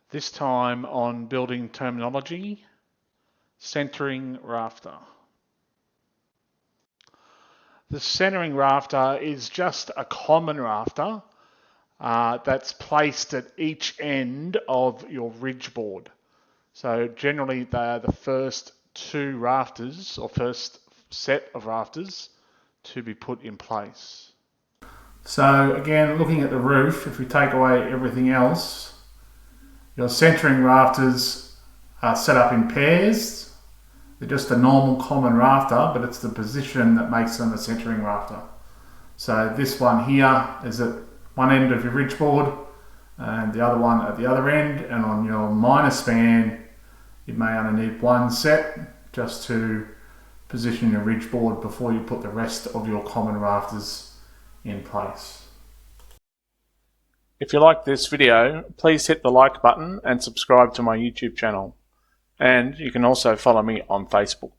This time on building terminology, centering rafter. The centering rafter is just a common rafter that's placed at each end of your ridge board. So generally they are the first two rafters or first set of rafters to be put in place. So again, looking at the roof, if we take away everything else, your centering rafters are set up in pairs. They're just a normal common rafter, but it's the position that makes them a centering rafter. So this one here is at one end of your ridge board and the other one at the other end, and on your minor span you may only need one set just to position your ridge board before you put the rest of your common rafters in place. If you like this video, please hit the like button and subscribe to my YouTube channel. And you can also follow me on Facebook.